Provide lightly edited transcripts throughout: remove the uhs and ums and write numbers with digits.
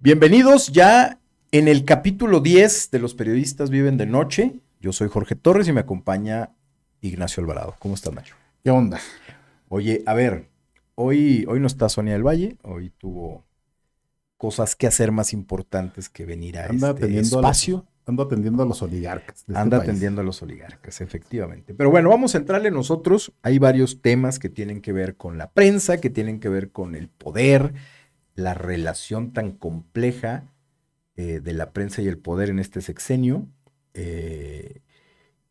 Bienvenidos ya en el capítulo 10 de Los Periodistas Viven de Noche. Yo soy Jorge Torres y me acompaña Ignacio Alvarado. ¿Cómo estás, Nacho? ¿Qué onda? Oye, a ver, hoy no está Sonia del Valle, hoy tuvo cosas que hacer más importantes que venir a Anda este atendiendo a los, espacio. ando atendiendo a los oligarcas de este Anda país. atendiendo a los oligarcas, efectivamente. Pero bueno, vamos a entrarle nosotros. Hay varios temas que tienen que ver con la prensa, que tienen que ver con el poder, la relación tan compleja de la prensa y el poder en este sexenio, eh,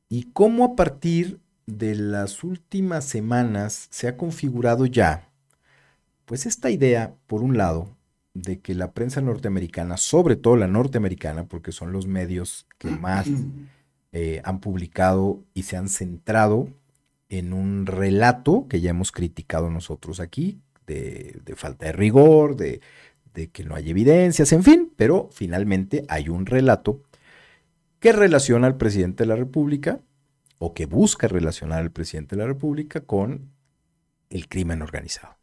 y cómo a partir de las últimas semanas se ha configurado ya, pues esta idea, por un lado, de que la prensa norteamericana, sobre todo la norteamericana, porque son los medios que más han publicado y se han centrado en un relato que ya hemos criticado nosotros aquí, de falta de rigor, de que no hay evidencias, en fin, pero finalmente hay un relato que relaciona al presidente de la República o que busca relacionar al presidente de la República con el crimen organizado.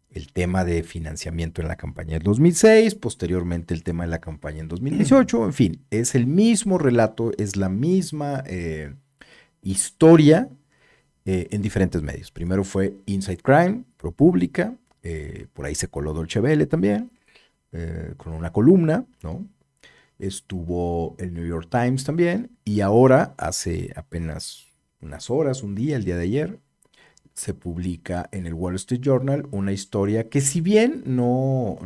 El tema de financiamiento en la campaña del 2006, posteriormente el tema de la campaña en 2018, en fin, es el mismo relato, es la misma historia en diferentes medios. Primero fue Inside Crime, ProPublica, por ahí se coló Dolce Vele también, con una columna, ¿no? Estuvo el New York Times también, y ahora, hace apenas unas horas, un día, el día de ayer, se publica en el Wall Street Journal una historia que si bien no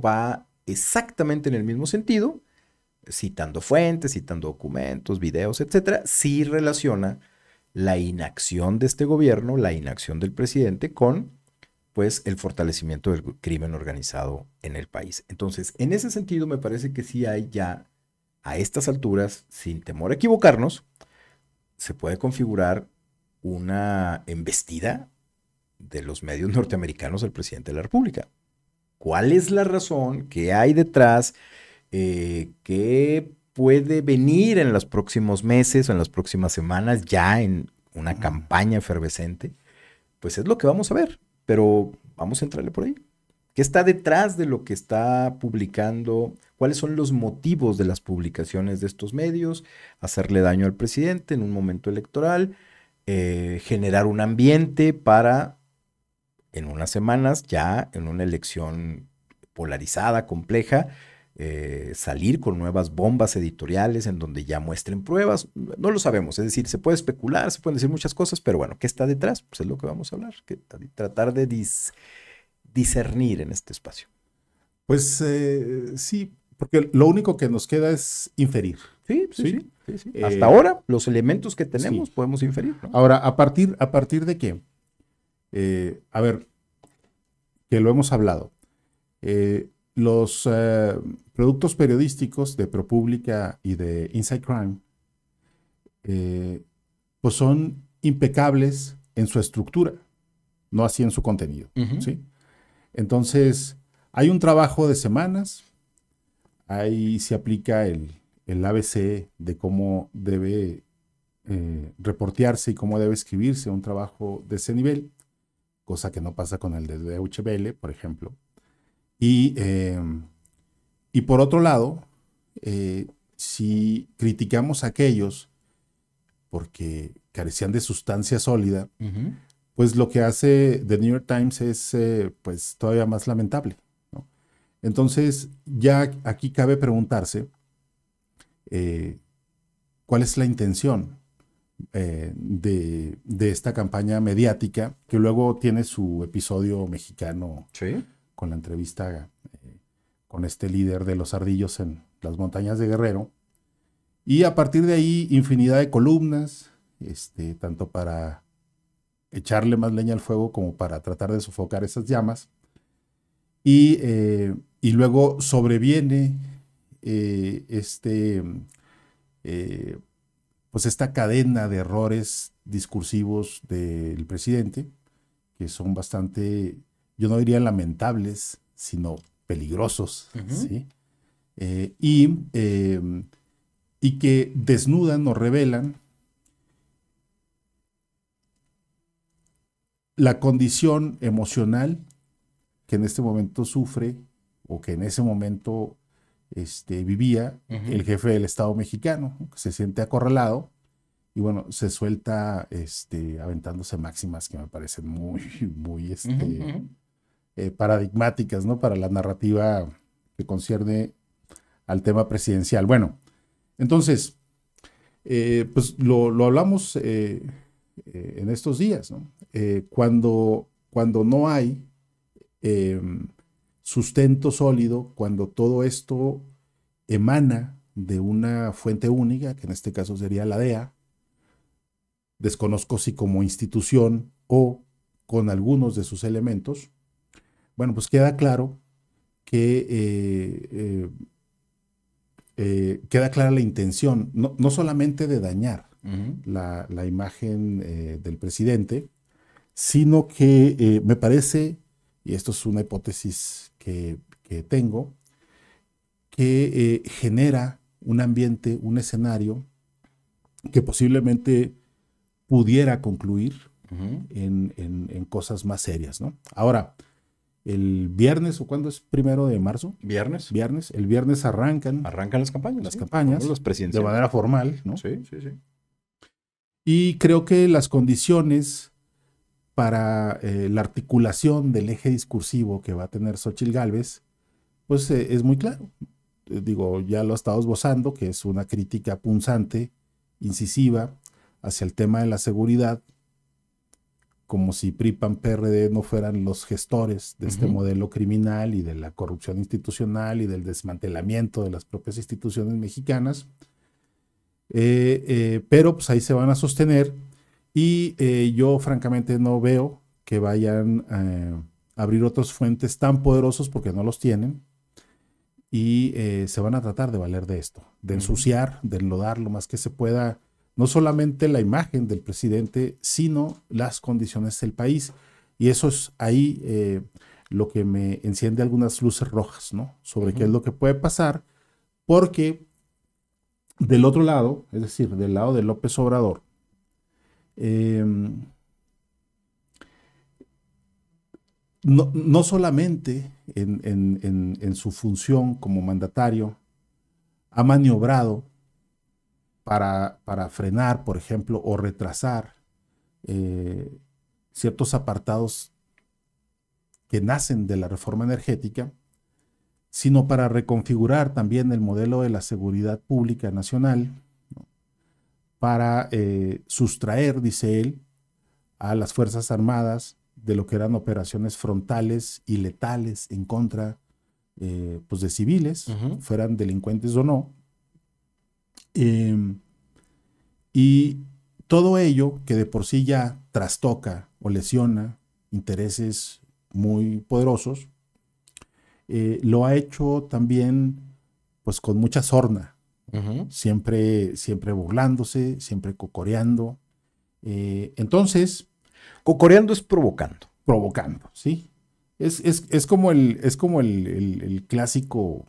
va exactamente en el mismo sentido, citando fuentes, citando documentos, videos, etcétera, sí relaciona la inacción de este gobierno, la inacción del presidente con pues el fortalecimiento del crimen organizado en el país. Entonces, en ese sentido, me parece que sí hay ya, a estas alturas, sin temor a equivocarnos, se puede configurar una embestida de los medios norteamericanos al presidente de la República. ¿Cuál es la razón? ¿Qué hay detrás? ¿Qué puede venir en los próximos meses o en las próximas semanas ya en una campaña efervescente? Pues es lo que vamos a ver, pero vamos a entrarle por ahí. ¿Qué está detrás de lo que está publicando? ¿Cuáles son los motivos de las publicaciones de estos medios? Hacerle daño al presidente en un momento electoral, generar un ambiente para, en unas semanas, ya en una elección polarizada, compleja, salir con nuevas bombas editoriales en donde ya muestren pruebas. No lo sabemos, es decir, se puede especular, se pueden decir muchas cosas, pero bueno, ¿qué está detrás? Pues es lo que vamos a hablar, tratar de discernir en este espacio. Pues sí, porque lo único que nos queda es inferir, Sí, sí, ¿sí? sí, sí, sí. Hasta Eh, ahora, los elementos que tenemos sí. podemos inferir, ¿no? Ahora, ¿a partir de qué? A ver, que lo hemos hablado. Los productos periodísticos de ProPublica y de Inside Crime, eh, pues son impecables en su estructura, no así en su contenido, Uh -huh. ¿sí? Entonces, hay un trabajo de semanas, ahí se aplica el ABC de cómo debe reportearse y cómo debe escribirse un trabajo de ese nivel, cosa que no pasa con el de Deutsche Welle, por ejemplo. Y, eh, y por otro lado, si criticamos a aquellos porque carecían de sustancia sólida, Uh -huh. pues lo que hace The New York Times es pues todavía más lamentable, ¿no? Entonces, ya aquí cabe preguntarse eh, cuál es la intención de esta campaña mediática, que luego tiene su episodio mexicano Sí. con la entrevista con este líder de los ardillos en las montañas de Guerrero. Y a partir de ahí, infinidad de columnas, tanto para echarle más leña al fuego como para tratar de sofocar esas llamas. Y luego sobreviene eh, pues esta cadena de errores discursivos del presidente, que son bastante, yo no diría lamentables, sino peligrosos, Uh -huh. ¿sí? Eh, y, eh, y que desnudan o revelan la condición emocional que en este momento sufre o que en ese momento vivía el jefe del Estado mexicano, ¿no? Que se siente acorralado y bueno, se suelta aventándose máximas que me parecen muy, muy paradigmáticas, ¿no? Para la narrativa que concierne al tema presidencial. Bueno, entonces, pues lo hablamos en estos días, ¿no? Cuando no hay sustento sólido, cuando todo esto emana de una fuente única, que en este caso sería la DEA, desconozco si como institución o con algunos de sus elementos, bueno, pues queda claro que queda clara la intención, no solamente de dañar la imagen del presidente, sino que me parece, y esto es una hipótesis que tengo, que genera un ambiente, un escenario que posiblemente pudiera concluir en cosas más serias, ¿no? Ahora, el viernes, ¿o cuándo es? 1 de marzo. Viernes. El viernes arrancan las campañas. Las campañas. Los presidenciales. De manera formal, ¿no? Sí. Y creo que las condiciones para la articulación del eje discursivo que va a tener Xóchitl Gálvez, pues es muy claro. Digo, ya lo he estado esbozando, que es una crítica punzante, incisiva, hacia el tema de la seguridad, como si PRI, PAN, PRD no fueran los gestores de este modelo criminal y de la corrupción institucional y del desmantelamiento de las propias instituciones mexicanas. Pero pues ahí se van a sostener y yo francamente no veo que vayan a abrir otros fuentes tan poderosos porque no los tienen y se van a tratar de valer de esto, de ensuciar, de enlodar lo más que se pueda, no solamente la imagen del presidente, sino las condiciones del país. Y eso es ahí lo que me enciende algunas luces rojas, ¿no? Sobre qué es lo que puede pasar, porque del otro lado, es decir, del lado de López Obrador, no solamente en su función como mandatario ha maniobrado para frenar, por ejemplo, o retrasar ciertos apartados que nacen de la reforma energética, sino para reconfigurar también el modelo de la seguridad pública nacional, ¿no? Para sustraer, dice él, a las Fuerzas Armadas de lo que eran operaciones frontales y letales en contra pues de civiles, fueran delincuentes o no. Y todo ello que de por sí ya trastoca o lesiona intereses muy poderosos, lo ha hecho también pues con mucha sorna, siempre burlándose, siempre cocoreando. Entonces, cocoreando es provocando. Provocando, ¿sí? Es como el clásico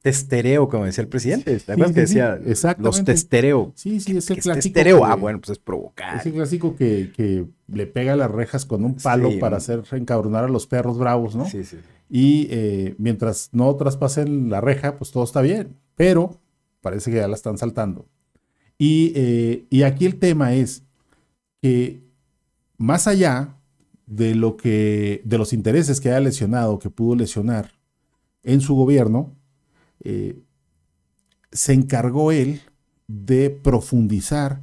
testereo, como decía el presidente. ¿Te acuerdas que decía los testereo? Sí, es el clásico. Testereo, bueno, pues es provocar. Es el clásico que le pega las rejas con un palo para hacer encabronar a los perros bravos, ¿no? Sí. Y mientras no traspasen la reja, pues todo está bien. Pero parece que ya la están saltando. Y aquí el tema es que más allá de los intereses que haya lesionado, que pudo lesionar en su gobierno, se encargó él de profundizar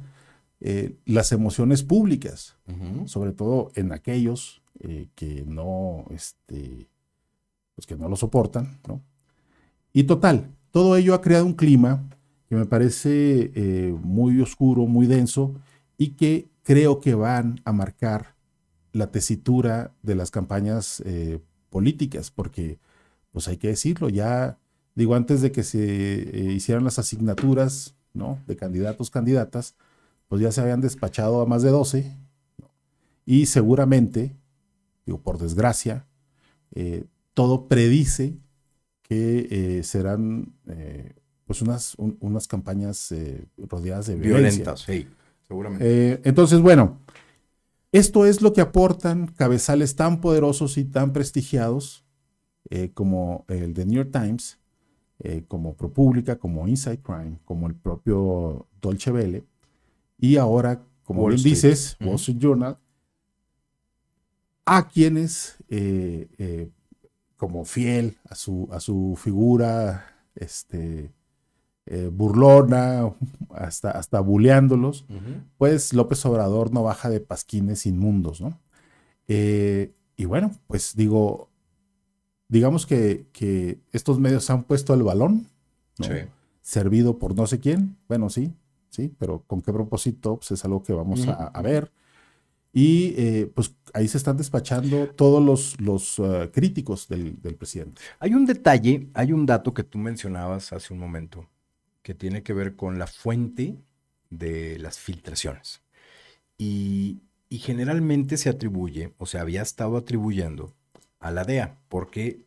las emociones públicas, sobre todo en aquellos que no lo soportan, ¿no? Y total, todo ello ha creado un clima que me parece muy oscuro, muy denso, y que creo que van a marcar la tesitura de las campañas políticas, porque, pues hay que decirlo, ya, digo, antes de que se hicieran las asignaturas, ¿no?, de candidatos, candidatas, pues ya se habían despachado a más de 12, ¿no? Y seguramente, digo, por desgracia, todo predice que serán pues unas campañas rodeadas de violencia. Violentas, sí, seguramente. Entonces, bueno, esto es lo que aportan cabezales tan poderosos y tan prestigiados como el de New York Times, como ProPublica, como Inside Crime, como el propio Deutsche Welle, y ahora, como Wall bien Street. dices, Wall Street Journal, a quienes, como fiel a su figura burlona, hasta buleándolos, pues López Obrador no baja de pasquines inmundos, ¿no? Y bueno, pues digamos que estos medios han puesto el balón, ¿no? Sí. Servido por no sé quién, bueno, sí, pero ¿con qué propósito? Pues es algo que vamos a ver. Y pues ahí se están despachando todos los críticos del presidente. Hay un detalle, hay un dato que tú mencionabas hace un momento que tiene que ver con la fuente de las filtraciones. Y generalmente se atribuye, o se había estado atribuyendo a la DEA, porque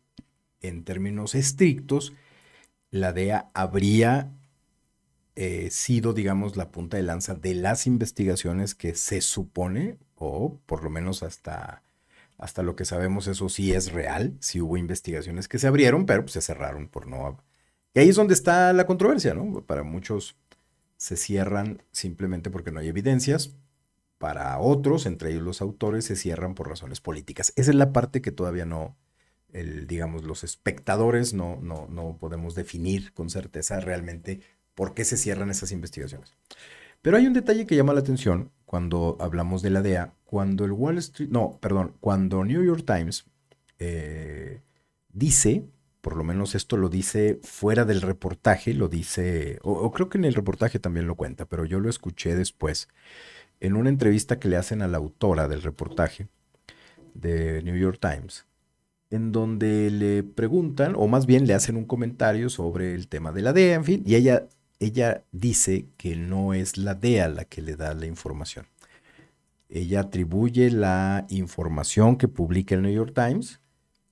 en términos estrictos, la DEA habría sido, digamos, la punta de lanza de las investigaciones que se supone, o por lo menos hasta lo que sabemos, eso sí es real. Sí hubo investigaciones que se abrieron, pero pues se cerraron por no... Y ahí es donde está la controversia, ¿no? Para muchos se cierran simplemente porque no hay evidencias. Para otros, entre ellos los autores, se cierran por razones políticas. Esa es la parte que todavía no, digamos, los espectadores no podemos definir con certeza realmente por qué se cierran esas investigaciones. Pero hay un detalle que llama la atención cuando hablamos de la DEA, cuando el cuando New York Times dice, por lo menos esto lo dice fuera del reportaje, lo dice, o creo que en el reportaje también lo cuenta, pero yo lo escuché después, en una entrevista que le hacen a la autora del reportaje de New York Times, en donde le preguntan, o más bien le hacen un comentario sobre el tema de la DEA, en fin, y ella dice que no es la DEA la que le da la información. Ella atribuye la información que publica el New York Times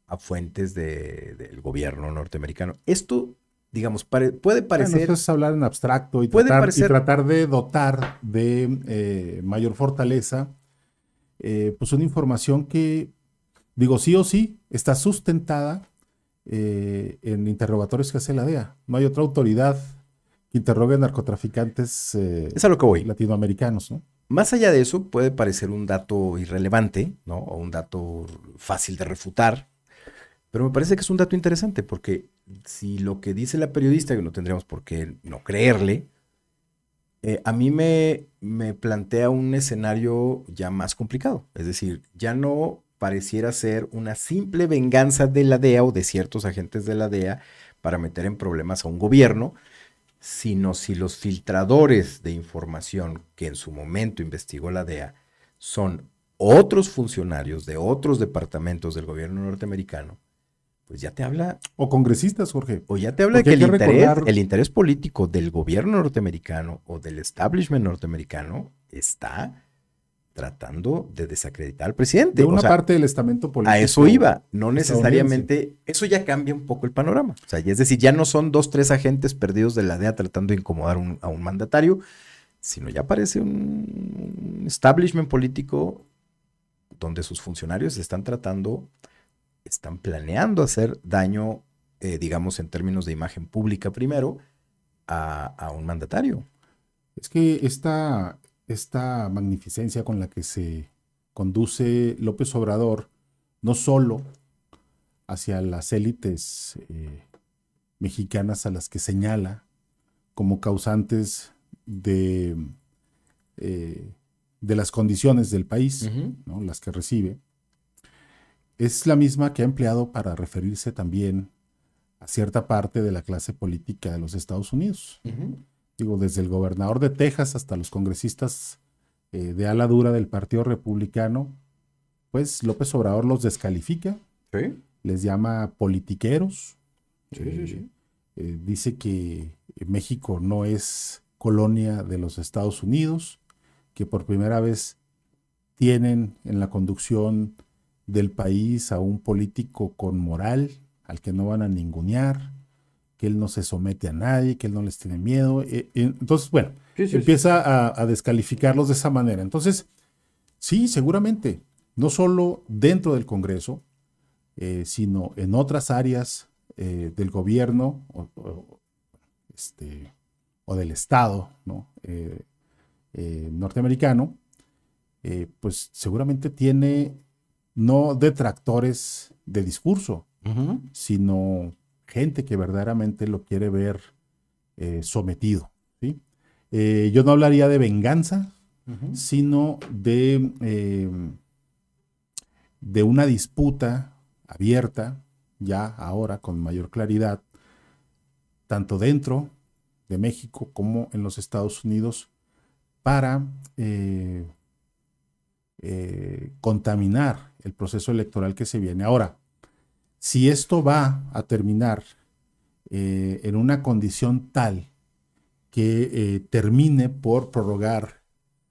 a fuentes del gobierno norteamericano. Esto, digamos, puede parecer... Bueno, eso es hablar en abstracto y tratar de dotar de mayor fortaleza pues una información que, digo, sí o sí, está sustentada en interrogatorios que hace la DEA. No hay otra autoridad que interrogue narcotraficantes es a lo que voy. latinoamericanos, ¿no? Más allá de eso, puede parecer un dato irrelevante, ¿no? O un dato fácil de refutar, pero me parece que es un dato interesante, porque si lo que dice la periodista, que no tendríamos por qué no creerle, a mí me plantea un escenario ya más complicado. Es decir, ya no pareciera ser una simple venganza de la DEA o de ciertos agentes de la DEA para meter en problemas a un gobierno, sino si los filtradores de información que en su momento investigó la DEA son otros funcionarios de otros departamentos del gobierno norteamericano, pues ya te habla... O congresistas, Jorge. O ya te habla de que el interés político del gobierno norteamericano o del establishment norteamericano está tratando de desacreditar al presidente. De una parte del estamento político. A eso iba, no necesariamente, eso ya cambia un poco el panorama. O sea, es decir, ya no son 2, 3 agentes perdidos de la DEA tratando de incomodar a un mandatario, sino ya parece un establishment político donde sus funcionarios están planeando hacer daño, digamos, en términos de imagen pública primero, a un mandatario. Es que esta magnificencia con la que se conduce López Obrador, no solo hacia las élites mexicanas a las que señala como causantes de las condiciones del país, ¿no? Las que recibe, es la misma que ha empleado para referirse también a cierta parte de la clase política de los Estados Unidos. Digo, desde el gobernador de Texas hasta los congresistas de ala dura del Partido Republicano, pues López Obrador los descalifica, ¿sí? Les llama politiqueros, sí. Dice que México no es colonia de los Estados Unidos, que por primera vez tienen en la conducción del país a un político con moral, al que no van a ningunear, que él no se somete a nadie, que él no les tiene miedo. Entonces, bueno, empieza a descalificarlos de esa manera. Entonces, sí, seguramente, no solo dentro del Congreso, sino en otras áreas del gobierno o del Estado, ¿no? Norteamericano, pues seguramente tiene no detractores de discurso, sino gente que verdaderamente lo quiere ver sometido, ¿sí? Yo no hablaría de venganza, sino de una disputa abierta, ya ahora con mayor claridad, tanto dentro de México como en los Estados Unidos, para contaminar el proceso electoral que se viene. Ahora, si esto va a terminar en una condición tal que termine por prorrogar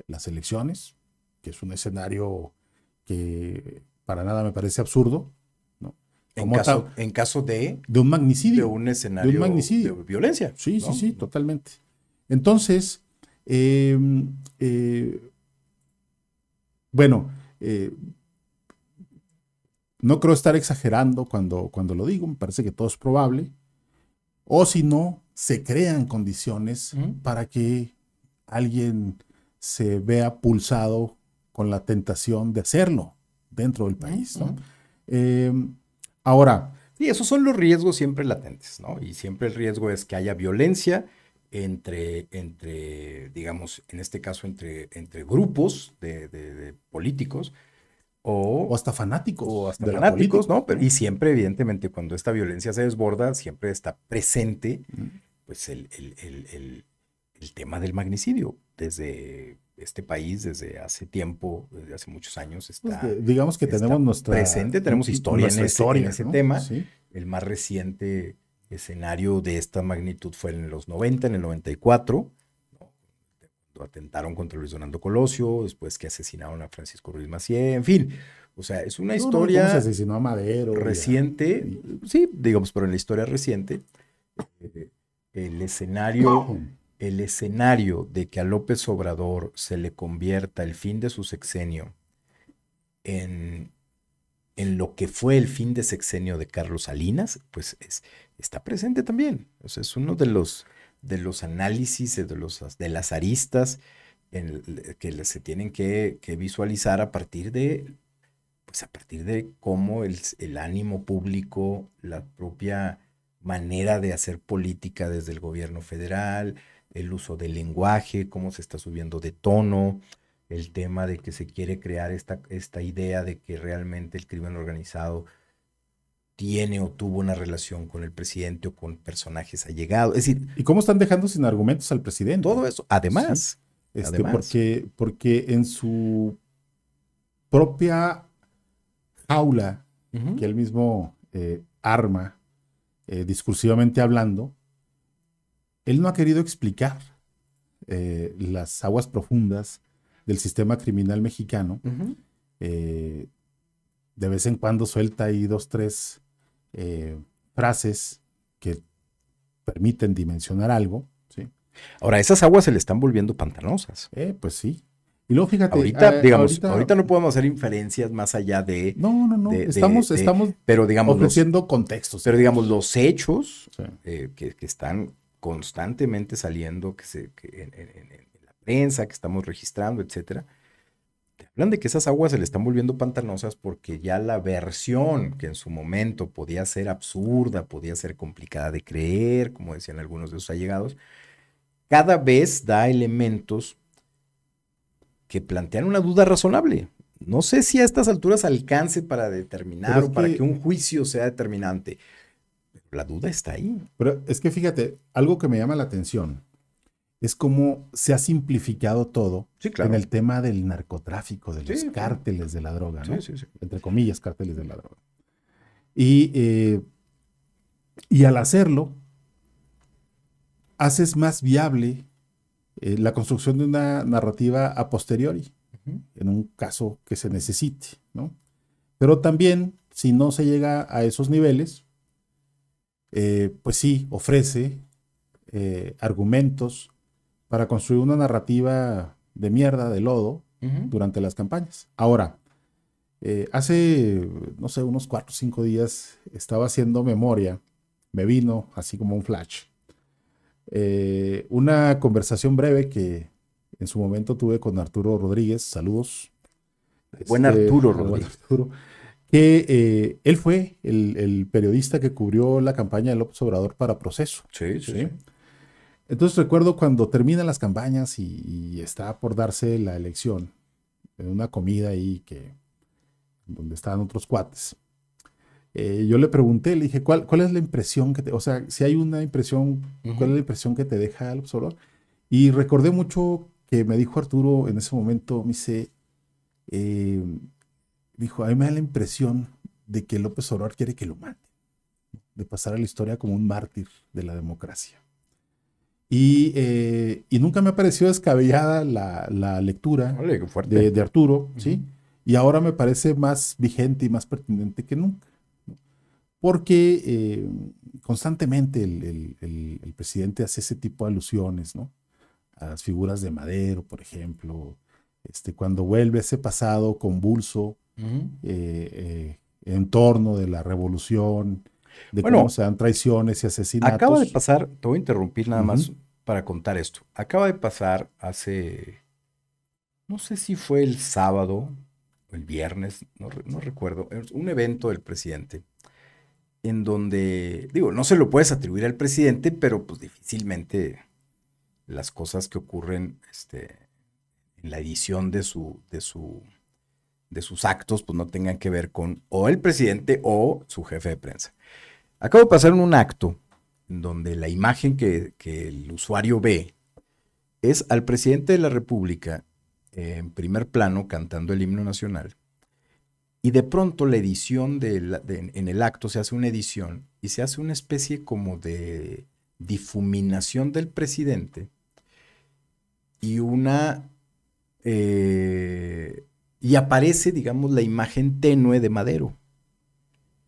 las elecciones, que es un escenario que para nada me parece absurdo, ¿no? En caso de un magnicidio. De un escenario de un magnicidio. De violencia. Sí, ¿no? sí, totalmente. Entonces, bueno, no creo estar exagerando cuando lo digo, me parece que todo es probable. O si no, se crean condiciones para que alguien se vea pulsado con la tentación de hacerlo dentro del país, ¿no? Ahora. Sí, esos son los riesgos siempre latentes, ¿no? Y siempre el riesgo es que haya violencia entre digamos, en este caso, entre grupos de políticos o hasta fanáticos. O hasta fanáticos, ¿no? Pero, y siempre, evidentemente, cuando esta violencia se desborda, siempre está presente, pues, el tema del magnicidio. Desde este país, desde hace tiempo, desde hace muchos años, está, pues digamos que tenemos nuestra presente, tenemos historia en ese ¿no? tema. Sí. El más reciente escenario de esta magnitud fue en los 90, en el 94, ¿no? Cuando atentaron contra Luis Donaldo Colosio, después que asesinaron a Francisco Ruiz Massieu, en fin. O sea, es una historia ¿Cómo se asesinó a Madero? Reciente, sí, digamos, pero en la historia reciente, el escenario de que a López Obrador se le convierta el fin de su sexenio en lo que fue el fin de sexenio de Carlos Salinas, pues está presente también. O sea, es uno de los análisis, de las aristas que se tienen que visualizar a partir de cómo el ánimo público, la propia manera de hacer política desde el gobierno federal, el uso del lenguaje, cómo se está subiendo de tono, el tema de que se quiere crear esta idea de que realmente el crimen organizado tiene o tuvo una relación con el presidente o con personajes allegados. Es decir, ¿y cómo están dejando sin argumentos al presidente? Todo eso, además. Sí. Porque en su propia jaula que él mismo arma, discursivamente hablando, él no ha querido explicar las aguas profundas del sistema criminal mexicano. De vez en cuando suelta ahí 2, 3 frases que permiten dimensionar algo, ¿sí? Ahora, esas aguas se le están volviendo pantanosas. Pues sí. Y luego fíjate. Ahorita no podemos hacer inferencias más allá de. No. Estamos pero, digamos, ofreciendo contextos. Pero digamos, los hechos que están constantemente saliendo, en la prensa, que estamos registrando, etcétera, te hablan de que esas aguas se le están volviendo pantanosas porque ya la versión que en su momento podía ser absurda, podía ser complicada de creer, como decían algunos de sus allegados, cada vez da elementos que plantean una duda razonable. No sé si a estas alturas alcance para determinar o para que un juicio sea determinante. Pero la duda está ahí. Pero es que fíjate, algo que me llama la atención es cómo se ha simplificado todo en el tema del narcotráfico, de los cárteles de la droga, ¿no? Sí. Entre comillas, cárteles de la droga. Y al hacerlo, haces más viable la construcción de una narrativa a posteriori, en un caso que se necesite, ¿no? Pero también, si no se llega a esos niveles, pues sí, ofrece argumentos para construir una narrativa de mierda, de lodo, durante las campañas. Ahora, Hace, no sé, unos 4 o 5 días estaba haciendo memoria, me vino así como un flash. Una conversación breve que en su momento tuve con Arturo Rodríguez, saludos, Buen Arturo al buen Rodríguez. Arturo, que él fue el periodista que cubrió la campaña de López Obrador para Proceso. Sí, sí, ¿Sí? sí. Entonces recuerdo cuando terminan las campañas y está por darse la elección, en una comida ahí donde estaban otros cuates. Yo le pregunté, le dije, ¿cuál es la impresión o sea, si hay una impresión, ¿cuál es la impresión que te deja el observador? Y recordé mucho que me dijo Arturo en ese momento, eh, dijo, a mí me da la impresión de que López Obrador quiere que lo maten, de pasar a la historia como un mártir de la democracia. Y nunca me ha parecido descabellada la lectura Ole, qué fuerte. de Arturo, ¿sí? Y ahora me parece más vigente y más pertinente que nunca, ¿no? Porque constantemente el presidente hace ese tipo de alusiones, ¿no? A las figuras de Madero, por ejemplo, cuando vuelve ese pasado convulso en torno de la revolución, de Bueno, cómo se dan traiciones y asesinatos. acaba de pasar, te voy a interrumpir nada más Ujú. para contar esto. Acaba de pasar hace, no sé si fue el sábado o el viernes, no recuerdo, es un evento del presidente en donde, digo, no se lo puedes atribuir al presidente, pero pues difícilmente las cosas que ocurren en la edición de sus actos, pues no tengan que ver con o el presidente o su jefe de prensa. Acabo de pasar en un acto en donde la imagen que el usuario ve es al presidente de la República en primer plano cantando el himno nacional. Y de pronto la edición en el acto se hace una edición y se hace una especie como de difuminación del presidente y y aparece, digamos, la imagen tenue de Madero.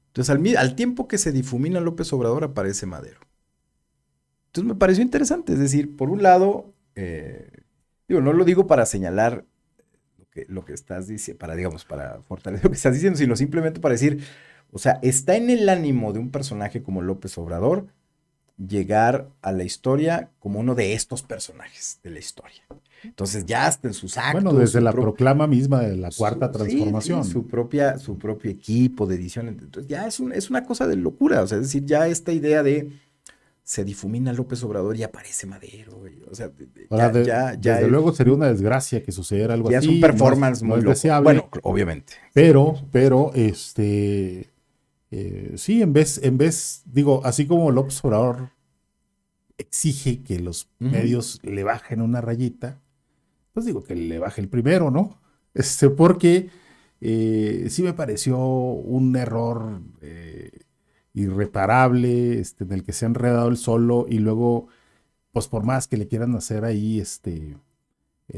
Entonces, al tiempo que se difumina López Obrador, aparece Madero. Entonces, me pareció interesante. Es decir, por un lado, digo, no lo digo para señalar lo que estás diciendo, digamos, para fortalecer lo que estás diciendo, sino simplemente para decir, o sea, está en el ánimo de un personaje como López Obrador llegar a la historia como uno de estos personajes de la historia. Entonces ya hasta en sus actos, Bueno, desde la proclama misma de la Cuarta Transformación. Sí, su propio equipo de edición. Entonces ya es una cosa de locura. O sea, es decir, ya esta idea de se difumina López Obrador y aparece Madero. O sea, Ahora, desde luego sería una desgracia que sucediera algo ya así. Es un performance no muy es loco. deseable. Bueno, obviamente. Pero, sí, en vez, digo, así como López Obrador exige que los medios le bajen una rayita, pues digo que le baje el primero, ¿no? Porque sí me pareció un error irreparable, en el que se ha enredado el solo y luego, pues por más que le quieran hacer ahí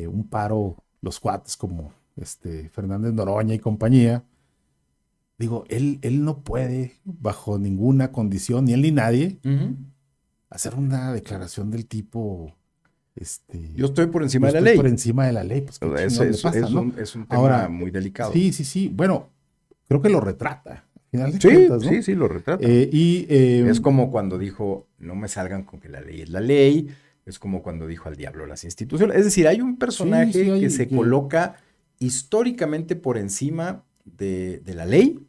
un paro los cuates como Fernández Noroña y compañía, digo, él no puede bajo ninguna condición, ni él ni nadie, hacer una declaración del tipo... yo estoy por encima de la estoy ley. por encima de la ley. Pues, es un tema muy delicado. Sí. Bueno, creo que lo retrata. Al final de Sí, cuentas, ¿no? sí, lo retrata. Es como cuando dijo, no me salgan con que la ley es la ley. Es como cuando dijo al diablo las instituciones. Es decir, hay un personaje que se coloca históricamente por encima de la ley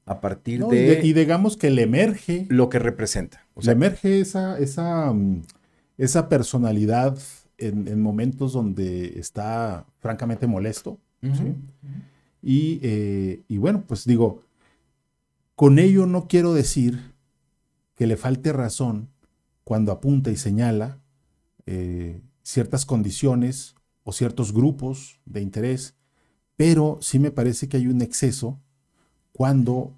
a partir y digamos que le emerge lo que representa. O sea, le emerge esa personalidad en momentos donde está francamente molesto. ¿Sí? Y bueno, pues digo, con ello no quiero decir que le falte razón cuando apunta y señala ciertas condiciones o ciertos grupos de interés, pero sí me parece que hay un exceso cuando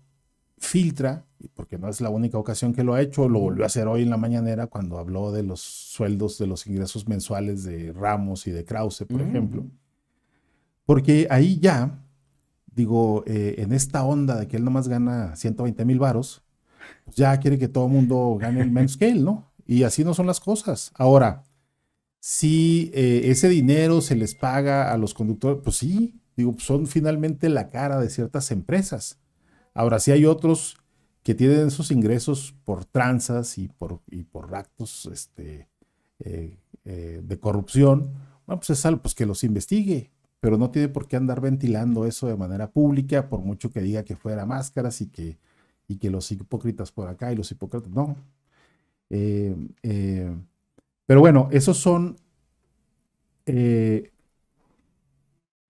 filtra, porque no es la única ocasión que lo ha hecho, lo volvió a hacer hoy en la mañanera cuando habló de los sueldos, de los ingresos mensuales de Ramos y de Krause, por ejemplo. Porque ahí ya, digo, en esta onda de que él nomás gana 120,000 varos, pues ya quiere que todo el mundo gane el menos que él, ¿no? Y así no son las cosas. Ahora, si ese dinero se les paga a los conductores, pues sí, digo, son finalmente la cara de ciertas empresas. Ahora, sí hay otros que tienen esos ingresos por tranzas y por actos de corrupción. Bueno, pues es algo pues, que los investigue, pero no tiene por qué andar ventilando eso de manera pública, por mucho que diga que fuera máscaras y que los hipócritas por acá y los hipócritas, no. Eh, eh, pero bueno, esos son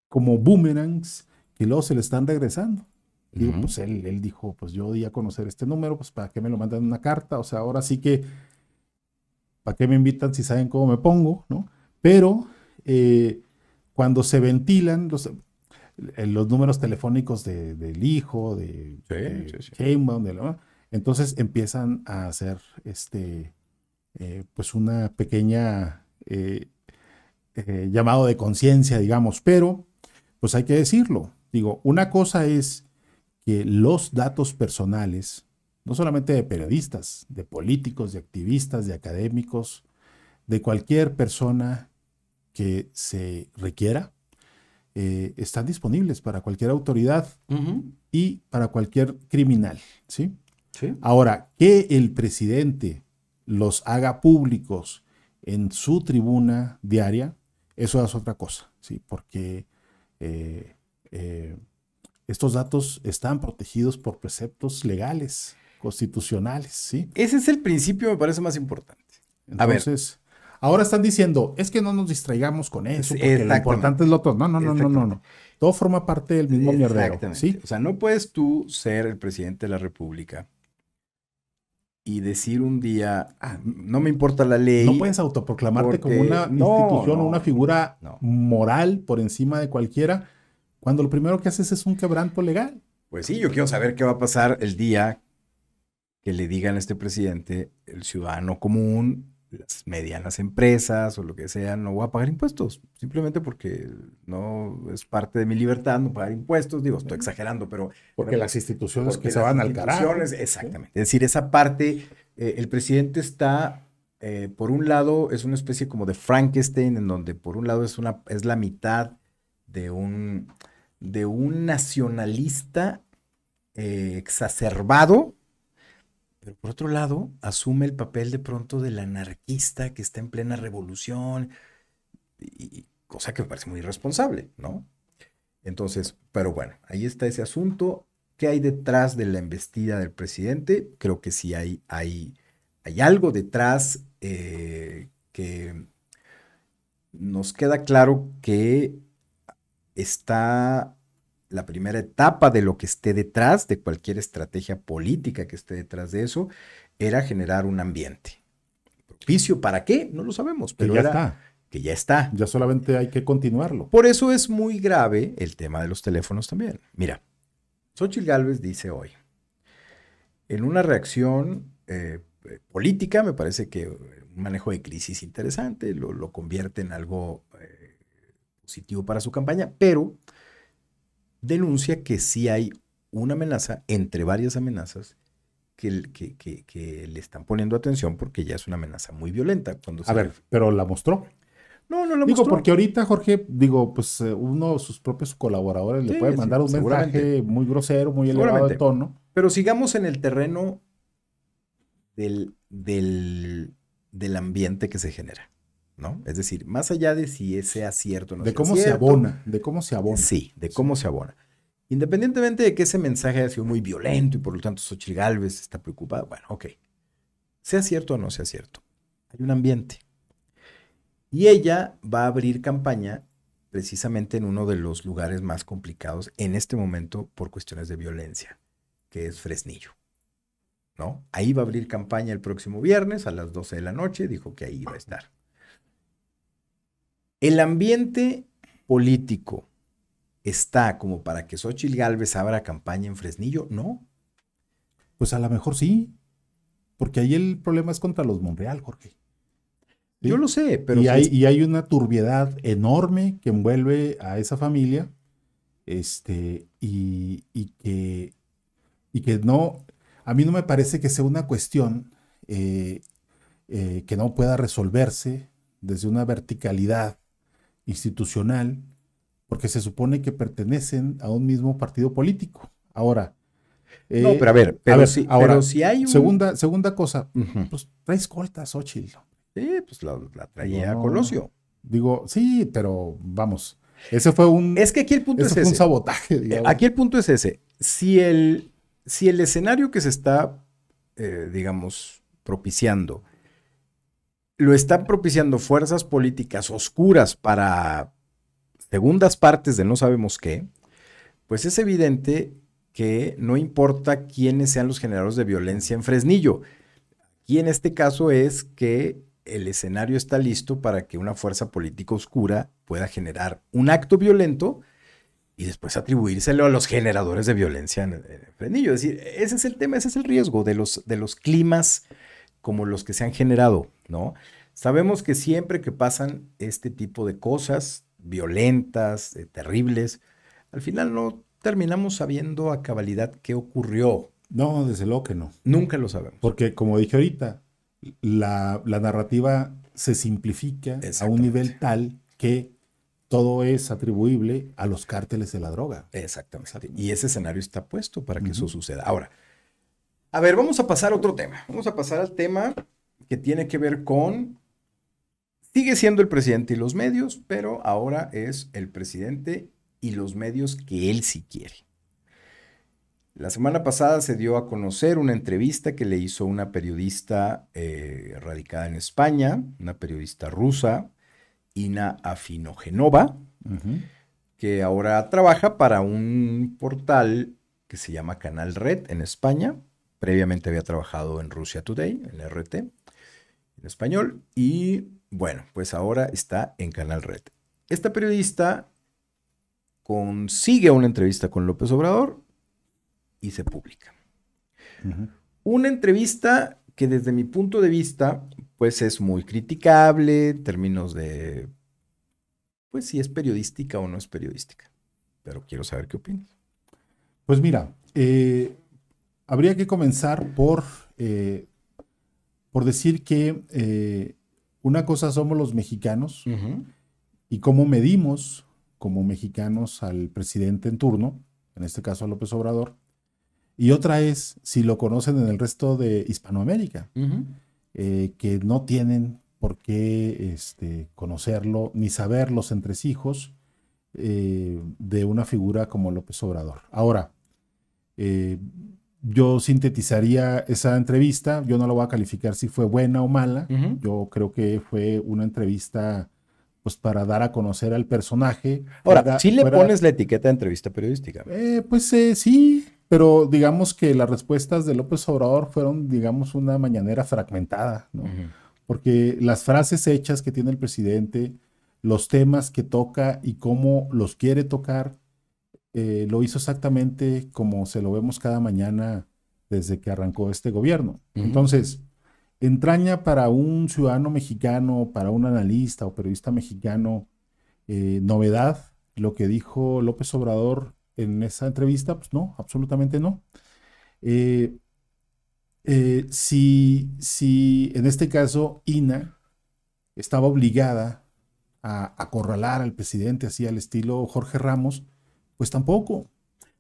como boomerangs que luego se le están regresando. Digo, pues él dijo, pues yo di a conocer este número, pues para qué me lo mandan en una carta, o sea, ahora sí que, ¿para qué me invitan si saben cómo me pongo, no? Pero cuando se ventilan los números telefónicos del hijo, de Sheinbaum, entonces empiezan a hacer pues una pequeña llamado de conciencia, digamos, pero pues hay que decirlo. Digo, una cosa es que los datos personales, no solamente de periodistas, de políticos, de activistas, de académicos, de cualquier persona que se requiera, están disponibles para cualquier autoridad y para cualquier criminal, ¿sí? Sí. Ahora, que el presidente los haga públicos en su tribuna diaria, eso es otra cosa, ¿sí? Porque estos datos están protegidos por preceptos legales, constitucionales, ¿sí? Ese es el principio, me parece más importante. Entonces, ahora están diciendo, es que no nos distraigamos con eso, porque lo importante es lo otro. No. Todo forma parte del mismo mierdero, ¿sí? O sea, no puedes tú ser el presidente de la República y decir un día, no me importa la ley. No puedes autoproclamarte como una institución o una figura moral por encima de cualquiera, cuando lo primero que haces es un quebranto legal. Pues sí, yo quiero saber qué va a pasar el día que le digan a este presidente, el ciudadano común, las medianas empresas o lo que sea, no voy a pagar impuestos, simplemente porque no es parte de mi libertad no pagar impuestos. Digo, estoy exagerando, pero... Porque las instituciones que se van al carajo. Exactamente. ¿Sí? Es decir, esa parte, el presidente está, por un lado, es una especie como de Frankenstein, en donde por un lado es la mitad de un nacionalista exacerbado, pero por otro lado, asume el papel de pronto del anarquista que está en plena revolución, cosa que me parece muy irresponsable, ¿no? Entonces, pero bueno, ahí está ese asunto. ¿Qué hay detrás de la embestida del presidente? Creo que sí hay algo detrás que nos queda claro que está la primera etapa de lo que esté detrás, de cualquier estrategia política que esté detrás de eso, era generar un ambiente propicio. ¿Para qué? No lo sabemos, pero que ya está. Ya solamente hay que continuarlo. Por eso es muy grave el tema de los teléfonos también. Mira, Xóchitl Gálvez dice hoy, en una reacción política, me parece que un manejo de crisis interesante, lo convierte en algo positivo para su campaña, pero denuncia que sí hay una amenaza, entre varias amenazas, que le están poniendo atención porque ya es una amenaza muy violenta. Pero la mostró. No la mostró. Porque ahorita, Jorge, pues uno de sus propios colaboradores le puede mandar un mensaje muy grosero, muy elevado de tono. Pero sigamos en el terreno del ambiente que se genera, ¿no? Es decir, más allá de si sea cierto o no sea cierto. De cómo se abona. Sí, de cómo se abona. Independientemente de que ese mensaje haya sido muy violento y por lo tanto Xóchitl Gálvez está preocupada, bueno, ok. Sea cierto o no sea cierto, hay un ambiente. Y ella va a abrir campaña precisamente en uno de los lugares más complicados en este momento por cuestiones de violencia, que es Fresnillo, ¿no? Ahí va a abrir campaña el próximo viernes a las 12 de la noche, dijo que ahí va a estar. El ambiente político está como para que Xóchitl Gálvez abra campaña en Fresnillo, ¿no? Pues a lo mejor sí, porque ahí el problema es contra los Monreal, Jorge. ¿Sí? Yo lo sé, pero... Y hay una turbiedad enorme que envuelve a esa familia, y que no, a mí no me parece que sea una cuestión que no pueda resolverse desde una verticalidad institucional porque se supone que pertenecen a un mismo partido político. Ahora, No, pero a ver, ahora, pero si hay un... segunda cosa, Ujú. pues trae escolta, Xochitl. Sí, pues la Digo, traía no, Colosio. digo, sí, pero vamos, ese fue un, Es que aquí el punto ese es fue un ese. sabotaje, digamos. Aquí el punto es ese. Si el escenario que se está, digamos, propiciando, lo están propiciando fuerzas políticas oscuras para segundas partes de no sabemos qué, pues es evidente que no importa quiénes sean los generadores de violencia en Fresnillo. Y en este caso es que el escenario está listo para que una fuerza política oscura pueda generar un acto violento y después atribuírselo a los generadores de violencia en Fresnillo. Es decir, ese es el tema, ese es el riesgo de los climas como los que se han generado, ¿no? Sabemos que siempre que pasan este tipo de cosas violentas, terribles, al final no terminamos sabiendo a cabalidad qué ocurrió. No, desde luego que no. Nunca lo sabemos. Porque como dije ahorita, la narrativa se simplifica a un nivel Exactamente. tal que todo es atribuible a los cárteles de la droga. Exactamente. Y ese escenario está puesto para que eso Ujú. suceda. Ahora, a ver, vamos a pasar a otro tema. Vamos a pasar al tema que tiene que ver con... Sigue siendo el presidente y los medios, pero ahora es el presidente y los medios que él sí quiere. La semana pasada se dio a conocer una entrevista que le hizo una periodista radicada en España, una periodista rusa, Ina Afinogenova, Ujú. que ahora trabaja para un portal que se llama Canal Red en España. Previamente había trabajado en Russia Today, en RT, en español, y bueno, pues ahora está en Canal Red. Esta periodista consigue una entrevista con López Obrador y se publica. Ujú. Una entrevista que desde mi punto de vista, pues es muy criticable en términos de, pues si es periodística o no es periodística. Pero quiero saber qué opinas. Pues mira, habría que comenzar eh, por decir que una cosa somos los mexicanos Ujú. y cómo medimos como mexicanos al presidente en turno, en este caso a López Obrador, y otra es si lo conocen en el resto de Hispanoamérica, Ujú. que no tienen por qué conocerlo ni saber los entresijos de una figura como López Obrador. Ahora, eh, yo sintetizaría esa entrevista, yo no la voy a calificar si fue buena o mala, Ujú. yo creo que fue una entrevista pues para dar a conocer al personaje, Ahora, si le fuera pones la etiqueta de entrevista periodística. sí, pero digamos que las respuestas de López Obrador fueron, digamos, una mañanera fragmentada, ¿no? Ujú. Porque las frases hechas que tiene el presidente, los temas que toca y cómo los quiere tocar, lo hizo exactamente como se lo vemos cada mañana desde que arrancó este gobierno. Ujú. Entonces, entraña para un ciudadano mexicano, para un analista o periodista mexicano, novedad lo que dijo López Obrador en esa entrevista, pues no, absolutamente no. Eh, si en este caso INA estaba obligada a acorralar al presidente así al estilo Jorge Ramos, pues tampoco.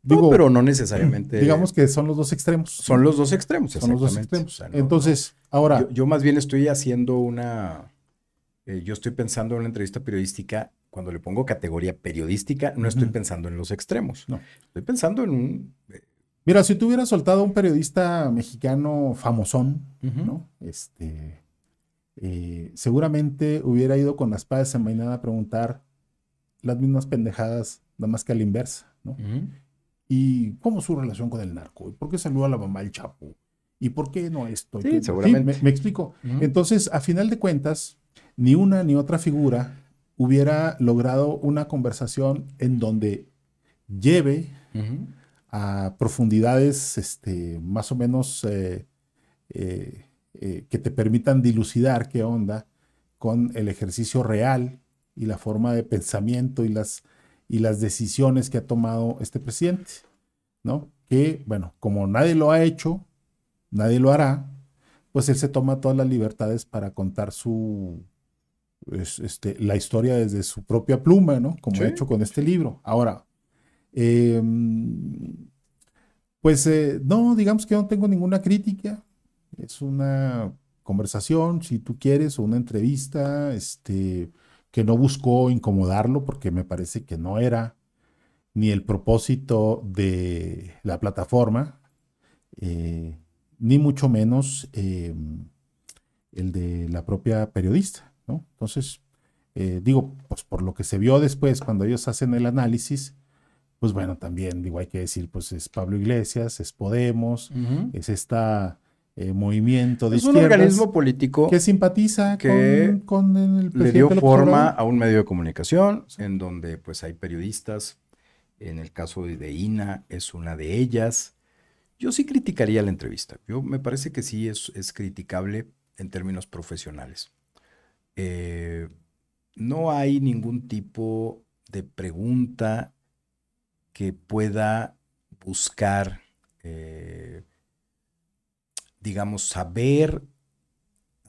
No, Digo, pero no necesariamente digamos que son los dos extremos, son ¿no? los dos extremos, Son los dos exactamente. O extremos. sea, no, no. Entonces, Yo, ahora, yo más bien estoy haciendo yo estoy pensando en una entrevista periodística, cuando le pongo categoría periodística, no estoy ujú, pensando en los extremos. no. Estoy pensando en un... Mira, si tú hubieras soltado a un periodista mexicano famosón, Ujú. ¿no? Seguramente hubiera ido con la espada desenvainada a preguntar las mismas pendejadas, nada más que a la inversa, ¿no? Ujú. ¿Y cómo es su relación con el narco? ¿Y por qué salió a la mamá el Chapo? ¿Y por qué no esto? Sí, Sí, seguramente. me explico. Ujú. Entonces, a final de cuentas, ni una ni otra figura hubiera logrado una conversación en donde lleve Ujú. a profundidades más o menos que te permitan dilucidar qué onda con el ejercicio real y la forma de pensamiento y las decisiones que ha tomado este presidente, ¿no? Que, bueno, como nadie lo ha hecho, nadie lo hará, pues él se toma todas las libertades para contar la historia desde su propia pluma, ¿no? Como Sí. he hecho con este libro. Ahora, no, digamos que no tengo ninguna crítica. Es una conversación, si tú quieres, o una entrevista, que no buscó incomodarlo, porque me parece que no era ni el propósito de la plataforma, ni mucho menos el de la propia periodista, ¿no? Entonces, digo, pues por lo que se vio después, cuando ellos hacen el análisis, pues bueno, también, digo, hay que decir, pues es Pablo Iglesias, es Podemos, es movimiento de Es un izquierdas organismo político que simpatiza que con el le presidente dio López forma Obrador. a un medio de comunicación en donde pues hay periodistas. En el caso de INA es una de ellas. Yo sí criticaría la entrevista. Me parece que sí es criticable en términos profesionales. No hay ningún tipo de pregunta que pueda buscar, digamos, saber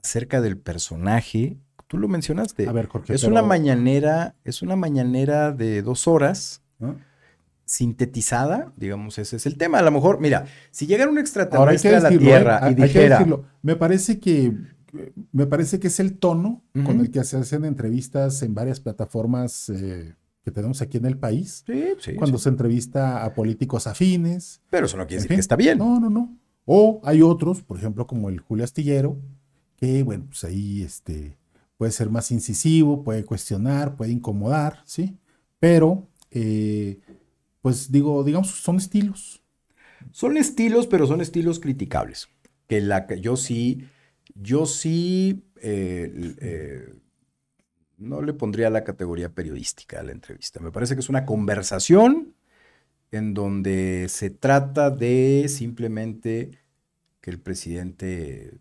acerca del personaje. Tú lo mencionaste. A ver, Jorge, Es pero, una mañanera de 2 horas ¿no? sintetizada, digamos, ese es el tema. A lo mejor, mira, si llegara un Ahora hay que extraterrestre a la decirlo, Tierra y hay que dijera, decirlo. Me parece que es el tono con Ujú. el que se hacen entrevistas en varias plataformas que tenemos aquí en el país, sí, cuando sí, se entrevista a políticos afines, pero eso no quiere en decir que fin. está bien. No, no, no. O hay otros, por ejemplo, como el Julio Astillero, que, bueno, pues ahí puede ser más incisivo, puede cuestionar, puede incomodar, ¿sí? Pero, pues digamos, son estilos. Son estilos, pero son estilos criticables. Que yo sí no le pondría la categoría periodística a la entrevista. Me parece que es una conversación en donde se trata de simplemente que el presidente,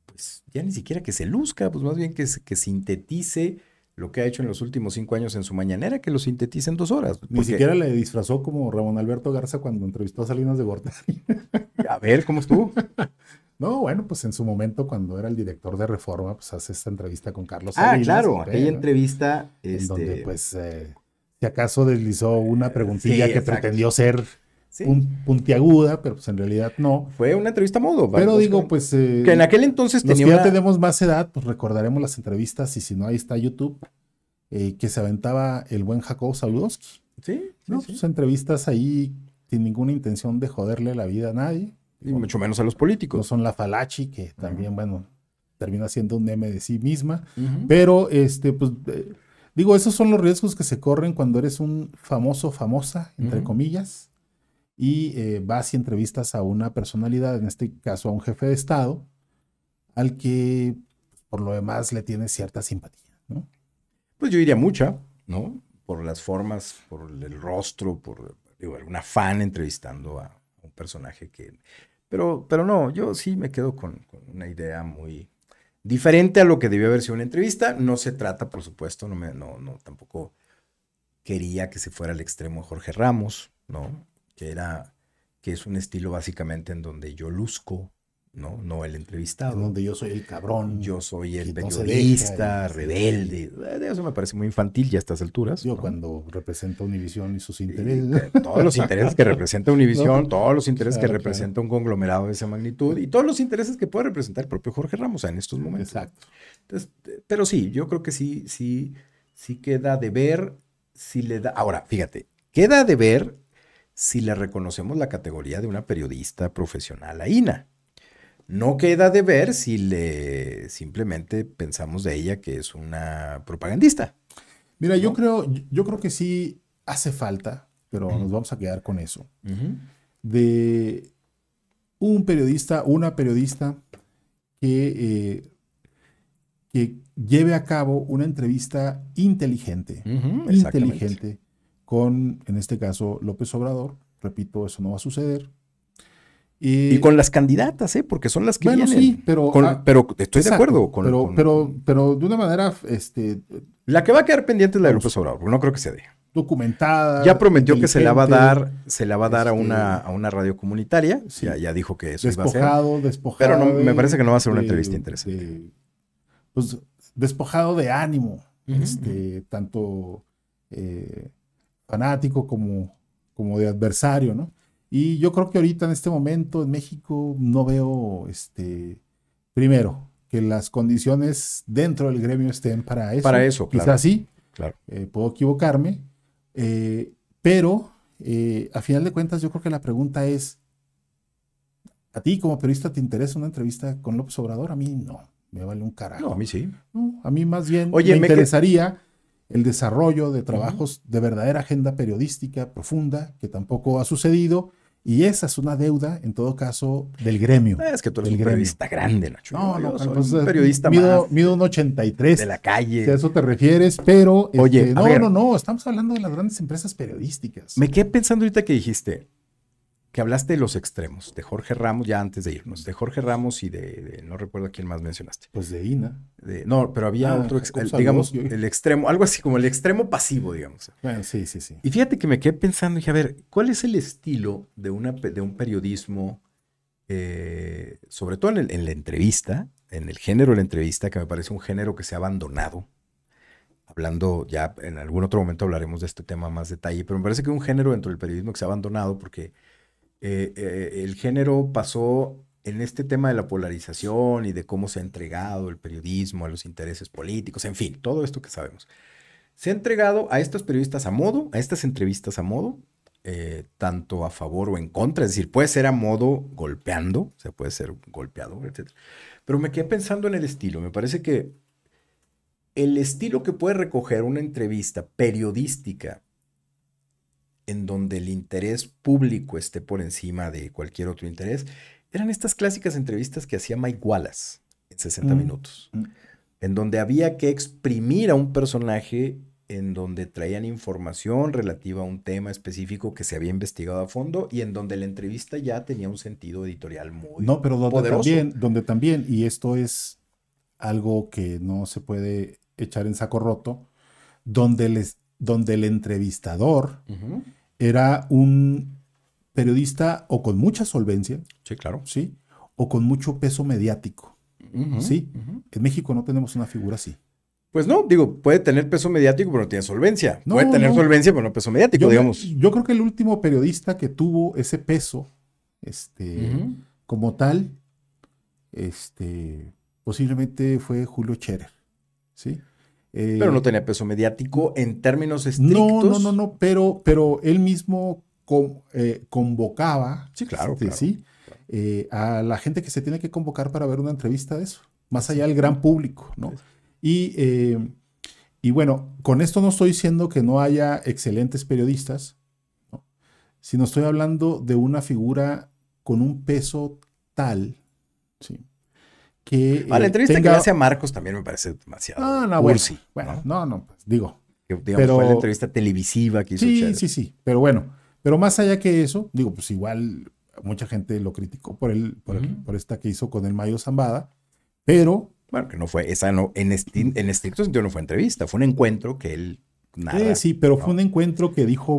pues ya ni siquiera que se luzca, pues más bien que sintetice lo que ha hecho en los últimos 5 años en su mañanera, que lo sintetice en 2 horas. Ni Porque, siquiera le disfrazó como Ramón Alberto Garza cuando entrevistó a Salinas de Gortari. a ver, ¿cómo estuvo? No, bueno, pues en su momento, cuando era el director de Reforma, pues hace esta entrevista con Carlos Ah, Salinas. claro, ¿no? aquella entrevista, En donde, pues, si acaso deslizó una preguntilla sí, que exacto. pretendió ser Sí, puntiaguda, pero pues en realidad no. fue una entrevista a modo. Pero digo, básicamente. pues, Que en aquel entonces los tenía que ya una... tenemos más edad, pues recordaremos las entrevistas, y si no, ahí está YouTube, que se aventaba el buen Jacobo Zabludowski. Sí, ¿No? sí. Pues entrevistas ahí sin ninguna intención de joderle la vida a nadie. Y mucho menos a los No políticos. son la Falachi, que también, bueno, termina siendo un meme de sí misma. Ujú. Pero, pues, digo, esos son los riesgos que se corren cuando eres un famosa, entre Ujú. comillas, y vas y entrevistas a una personalidad, en este caso a un jefe de Estado, al que, por lo demás, le tienes cierta simpatía, ¿no? Pues yo diría mucha, ¿no? Por las formas, por el rostro, digo, un afán entrevistando a un personaje que... Pero no, yo sí me quedo con una idea muy diferente a lo que debió haber sido una entrevista. No se trata, por supuesto, tampoco quería que se fuera al extremo de Jorge Ramos, ¿no? Que es un estilo básicamente en donde yo luzco, ¿no? No el entrevistado. En donde yo soy el cabrón. Yo soy el que no se periodista, deja, rebelde. Eso me parece muy infantil ya a estas alturas. Yo, ¿no? cuando representa Univisión y sus Y intereses. todos los intereses que representa Univisión, ¿No? todos los intereses Claro, que representa un conglomerado de esa magnitud y todos los intereses que puede representar el propio Jorge Ramos en estos momentos. Exacto. Entonces, pero sí, yo creo que sí queda de ver si le da. Ahora, fíjate, queda de ver si le reconocemos la categoría de una periodista profesional a INA. No queda de ver si simplemente pensamos de ella que es una propagandista. Mira, ¿no? yo creo que sí hace falta, pero nos vamos a quedar con eso, Uh-huh. de un periodista, una periodista que lleve a cabo una entrevista inteligente, inteligente con, en este caso, López Obrador. Repito, eso no va a suceder. Y con las candidatas, porque son las que bueno, vienen. sí, pero estoy exacto, de acuerdo pero de una manera la que va a quedar pendiente es la de López Obrador, porque no creo que se dé. Documentada. Ya prometió que se la va a dar a a una radio comunitaria. Sí. Ya dijo que eso despojado, iba a ser. Pero no, me parece que no va a ser una entrevista interesante. Pues despojado de ánimo, Ujú. tanto fanático como de adversario, ¿no? Y yo creo que ahorita en este momento en México no veo, primero, que las condiciones dentro del gremio estén para Para eso. eso, claro, Quizás sí, claro. puedo equivocarme, pero a final de cuentas yo creo que la pregunta es, ¿a ti como periodista te interesa una entrevista con López Obrador? A mí no, me vale un No, a carajo. mí sí. No, a mí más bien Oye, me me que... interesaría el desarrollo de Ujú. trabajos de verdadera agenda periodística profunda, que tampoco ha sucedido, y esa es una deuda, en todo caso, del gremio, Es que tú eres del un gremio. periodista grande, Nacho. No, no, Yo soy pues, un periodista más mido un de 83, la si a calle. eso te refieres, pero Oye, a no, no, ver, no, estamos hablando de las grandes empresas periodísticas. me quedé pensando ahorita que dijiste que hablaste de los extremos, de Jorge Ramos, ya antes de irnos, de Jorge Ramos y no recuerdo a quién más mencionaste. Pues de INA. No, pero había otro, Jacob digamos, Zabludovsky. el extremo, algo así como el extremo pasivo, digamos. Bueno, sí, sí, sí. Y fíjate que me quedé pensando, dije, a ver, ¿cuál es el estilo de un periodismo, sobre todo en la entrevista, en el género de la entrevista, que me parece un género que se ha abandonado? Hablando ya en algún otro momento hablaremos de este tema más detalle, pero me parece que es un género dentro del periodismo que se ha abandonado porque el género pasó en este tema de la polarización y de cómo se ha entregado el periodismo a los intereses políticos, en fin, todo esto que sabemos. Se ha entregado a estos periodistas a modo, a estas entrevistas a modo, tanto a favor o en contra, es decir, puede ser a modo golpeando, o sea, puede ser golpeador, etcétera. Pero me quedé pensando en el estilo, me parece que el estilo que puede recoger una entrevista periodística en donde el interés público esté por encima de cualquier otro interés, eran estas clásicas entrevistas que hacía Mike Wallace en 60 Mm, minutos, mm. en donde había que exprimir a un personaje, en donde traían información relativa a un tema específico que se había investigado a fondo y en donde la entrevista ya tenía un sentido editorial muy No, pero poderoso. donde también, y esto es algo que no se puede echar en saco roto, donde el entrevistador Ujú. era un periodista o con mucha solvencia, Sí, claro. ¿sí? O con mucho peso mediático, Ujú, ¿sí? ujú. En México no tenemos una figura así. Pues no, digo, puede tener peso mediático, pero no tiene solvencia. Puede No, tener no. solvencia, pero no peso mediático, digamos. Yo creo que el último periodista que tuvo ese peso, este, Ujú. como tal, posiblemente fue Julio Scherer, ¿sí? Pero no Eh, tenía peso mediático en términos no, no, no, estrictos. no, pero él mismo convocaba, Sí, claro, claro. ¿sí? A la gente que se tiene que convocar para ver una entrevista de eso, más allá Sí, del gran público, sí, ¿no? sí. Y, eh, y bueno, con esto no estoy diciendo que no haya excelentes periodistas, ¿no? Sino estoy hablando de una figura con un peso tal, ¿sí? Ah, la Que entrevista que le hace tenga... a Marcos también me parece demasiado Ah, no, bueno, cursi, bueno, ¿no? no, no, pues, digo, Que, digamos, fue la pero entrevista televisiva que hizo sí, Scherer. sí, sí, pero bueno, pero más allá que eso, digo, pues igual mucha gente lo criticó Ujú. por esta que hizo con el Mayo Zambada, pero Bueno, que no fue, esa no, en estricto sentido no fue entrevista, fue un encuentro que él narra, sí, pero fue ¿no? un encuentro que dijo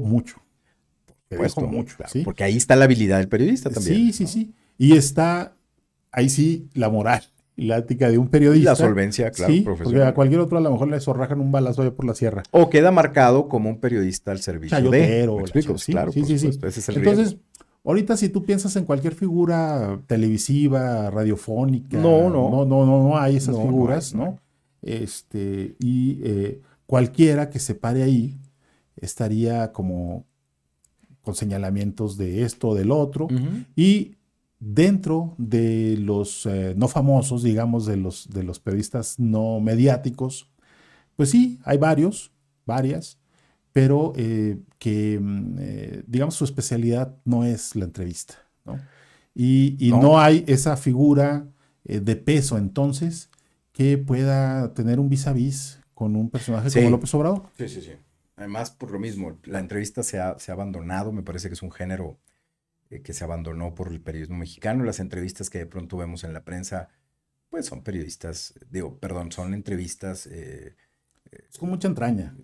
Puesto, mucho, claro, ¿sí? porque ahí está la habilidad del periodista también, Sí, sí, ¿no? sí, y está ahí sí la moral y la ética de un Y la periodista, solvencia, claro, sí, porque a profesional. cualquier otro a lo mejor le zorrajan un balazo allá por la sierra, O queda marcado como un periodista al servicio de, ¿me chayotero, explico? Pues sí, claro, sí, por sí, sí. supuesto, ese es el riesgo. Entonces, ahorita si tú piensas en cualquier figura televisiva, No, radiofónica, no, no hay esas no, no hay, figuras, no hay. ¿no? Cualquiera que se pare ahí estaría como con señalamientos de esto o del otro, Ujú. y dentro de los no famosos, digamos, de los periodistas no mediáticos, pues sí, hay varias, pero digamos, su especialidad no es la entrevista, ¿no? Y No, no hay esa figura de peso entonces que pueda tener un vis a vis con un personaje como sí, López Obrador. sí, sí, sí. Además, por lo mismo, la entrevista se ha abandonado, me parece que es un género que se abandonó por el periodismo mexicano. Las entrevistas que de pronto vemos en la prensa, pues son periodistas, digo, perdón, son entrevistas, Es con mucha entraña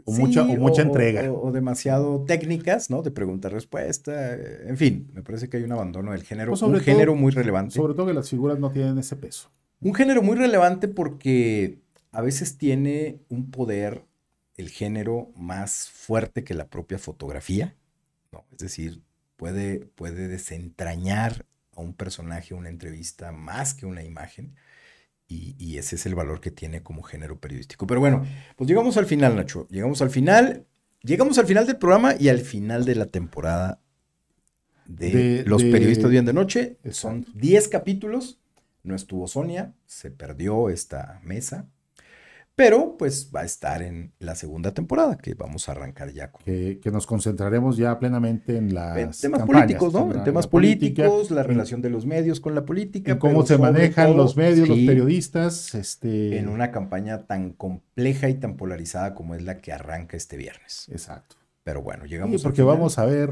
o sí, mucha entrega. o demasiado técnicas, ¿no? De pregunta-respuesta, en fin, me parece que hay un abandono del género, Pues un género muy relevante. sobre todo que las figuras no tienen ese peso. Un género muy relevante porque a veces tiene un poder el género más fuerte que la propia fotografía, ¿no? Es decir, puede desentrañar a un personaje, una entrevista, más que una imagen, y ese es el valor que tiene como género periodístico. Pero bueno, pues llegamos al final, Nacho. Llegamos al final del programa y al final de la temporada de Los Periodistas Viven de Noche. Son Exacto. 10 capítulos. No estuvo Sonia, se perdió esta mesa. Pero pues va a estar en la segunda temporada, que vamos a arrancar ya con Que nos concentraremos ya plenamente en en las temas campañas, políticos, ¿no? En temas la política, políticos, la relación de los medios con la política, en cómo pero se sobre manejan los todo, medios, los sí, periodistas, en una campaña tan compleja y tan polarizada como es la que arranca este viernes. Exacto. Pero bueno, Sí, llegamos porque al final. vamos a ver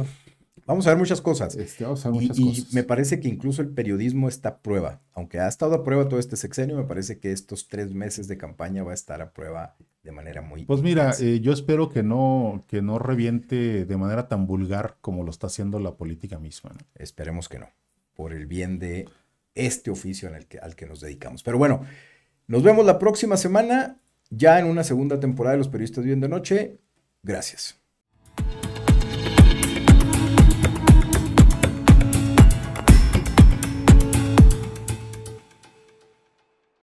Muchas cosas. vamos a ver muchas Y cosas. me parece que incluso el periodismo está a prueba. Aunque ha estado a prueba todo este sexenio, me parece que estos 3 meses de campaña va a estar a prueba de manera muy Pues mira, intensa. yo espero que no reviente de manera tan vulgar como lo está haciendo la política misma, ¿no? Esperemos que no, por el bien de este oficio al que nos dedicamos. Pero bueno, nos vemos la próxima semana, ya en una segunda temporada de Los Periodistas Viven de Noche. Gracias.